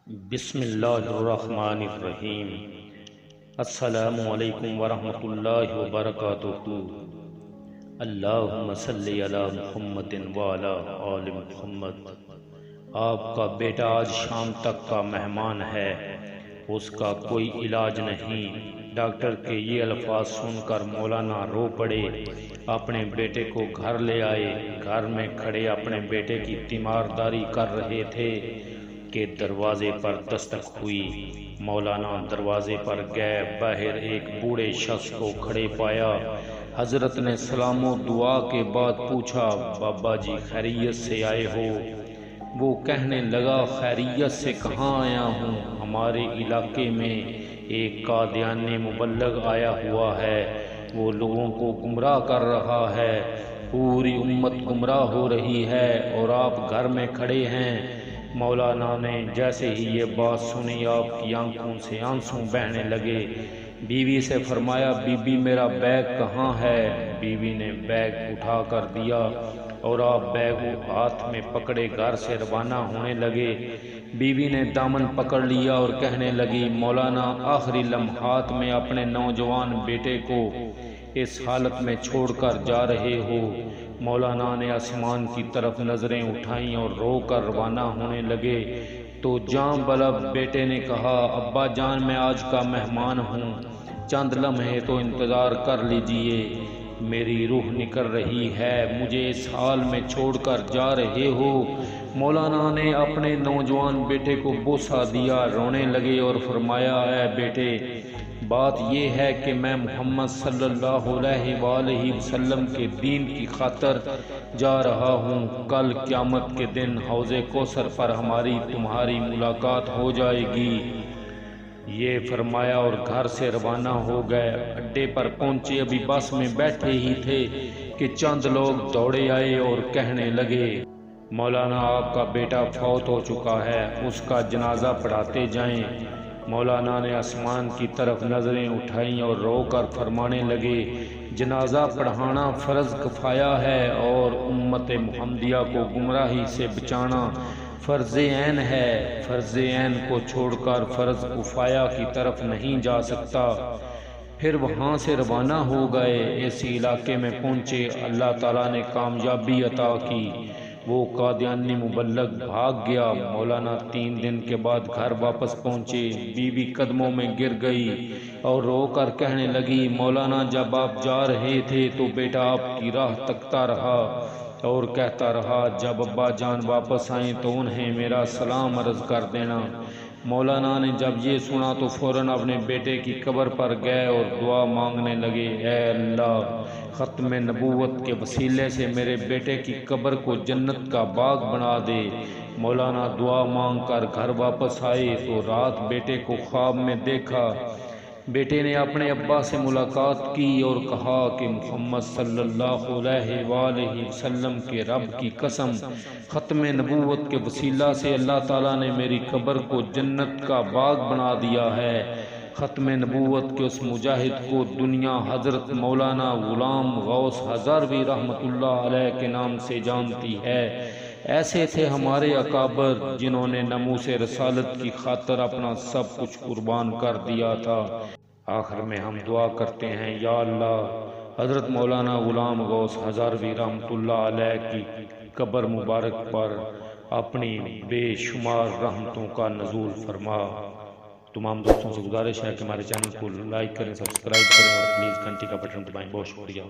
بسم اللہ الرحمن الرحیم۔ السلام علیکم ورحمۃ اللہ وبرکاتہ۔ اللہم صلی علی محمد وعلی آل محمد۔ آپ کا بیٹا آج شام تک کا مہمان ہے، اس کا کوئی علاج نہیں۔ ڈاکٹر کے یہ الفاظ سن کر مولانا رو پڑے، اپنے بیٹے کو گھر لے آئے۔ گھر میں کھڑے اپنے بیٹے کی تیمارداری کر رہے تھے کہ دروازے پر دستک ہوئی۔ مولانا دروازے پر گئے، باہر ایک بوڑھے شخص کو کھڑے پایا۔ حضرت نے سلام و دعا کے بعد پوچھا، بابا جی خیریت سے آئے ہو؟ وہ کہنے لگا، خیریت سے کہاں آیا ہوں، ہمارے علاقے میں ایک قادیانی مبلغ آیا ہوا ہے، وہ لوگوں کو گمراہ کر رہا ہے، پوری امت گمراہ ہو رہی ہے اور آپ گھر میں کھڑے ہیں۔ مولانا نے جیسے ہی یہ بات سنی، آپ کی آنکھوں سے آنسو بہنے لگے۔ بیوی سے فرمایا، بی بی میرا بیگ کہاں ہے؟ بیوی نے بیگ اٹھا کر دیا اور آپ بیگ ہاتھ میں پکڑے گھر سے روانہ ہونے لگے۔ بیوی نے دامن پکڑ لیا اور کہنے لگی، مولانا آخری لمحات میں اپنے نوجوان بیٹے کو اس حالت میں چھوڑ کر جا رہے ہو؟ مولانا نے آسمان کی طرف نظریں اٹھائیں اور رو کر روانہ ہونے لگے تو جان بلب بیٹے نے کہا، ابا جان میں آج کا مہمان ہوں، چند لمحے تو انتظار کر لیجئے، میری روح نکل رہی ہے، مجھے اس حال میں چھوڑ کر جا رہے ہو؟ مولانا نے اپنے نوجوان بیٹے کو بوسہ دیا، رونے لگے اور فرمایا، اے بیٹے، بات یہ ہے کہ میں محمد صلی اللہ علیہ وآلہ وسلم کے دین کی خاطر جا رہا ہوں۔ کل قیامت کے دن حوض کوثر پر ہماری تمہاری ملاقات ہو جائے گی۔ یہ فرمایا اور گھر سے روانہ ہو گئے۔ اڈے پر پہنچے، ابھی بس میں بیٹھے ہی تھے کہ چند لوگ دوڑے آئے اور کہنے لگے، مولانا آپ کا بیٹا فوت ہو چکا ہے، اس کا جنازہ پڑھاتے جائیں۔ مولانا نے آسمان کی طرف نظریں اٹھائیں اور رو کر فرمانے لگے، جنازہ پڑھانا فرض کفایہ ہے اور امت محمدیہ کو گمراہی سے بچانا فرض عین ہے۔ فرض عین کو چھوڑ کر فرض کفایہ کی طرف نہیں جا سکتا۔ پھر وہاں سے روانہ ہو گئے، اس علاقے میں پہنچے، اللہ تعالیٰ نے کامیابی عطا کی، وہ قادیانی مبلغ بھاگ گیا۔ مولانا 3 دن کے بعد گھر واپس پہنچے، بیوی قدموں میں گر گئی اور رو کر کہنے لگی، مولانا جب آپ جا رہے تھے تو بیٹا آپ کی راہ تکتا رہا اور کہتا رہا، جب ابا جان واپس آئیں تو انہیں میرا سلام عرض کر دینا۔ مولانا نے جب یہ سنا تو فوراً اپنے بیٹے کی قبر پر گئے اور دعا مانگنے لگے، اے اللہ، ختم نبوت کے وسیلے سے میرے بیٹے کی قبر کو جنت کا باغ بنا دے۔ مولانا دعا مانگ کر گھر واپس آئے تو رات بیٹے کو خواب میں دیکھا۔ بیٹے نے اپنے ابا سے ملاقات کی اور کہا کہ محمد صلی اللہ علیہ وآلہ وسلم کے رب کی قسم، ختم نبوت کے وسیلہ سے اللہ تعالیٰ نے میری قبر کو جنت کا باغ بنا دیا ہے۔ ختم نبوت کے اس مجاہد کو دنیا حضرت مولانا غلام غوث ہزاروی رحمۃ اللہ علیہ کے نام سے جانتی ہے۔ ایسے تھے ہمارے اکابر جنہوں نے ناموس رسالت کی خاطر اپنا سب کچھ قربان کر دیا تھا۔ آخر میں ہم دعا کرتے ہیں، یا اللہ، حضرت مولانا غلام غوث ہزاروی رحمۃ اللہ علیہ کی قبر مبارک پر اپنی بے شمار رحمتوں کا نزول فرما۔ تمام دوستوں سے گزارش ہے کہ ہمارے چینل کو لائک کریں، سبسکرائب کریں اور پلیز گھنٹی کا بٹن دبائیں۔ بہت شکریہ۔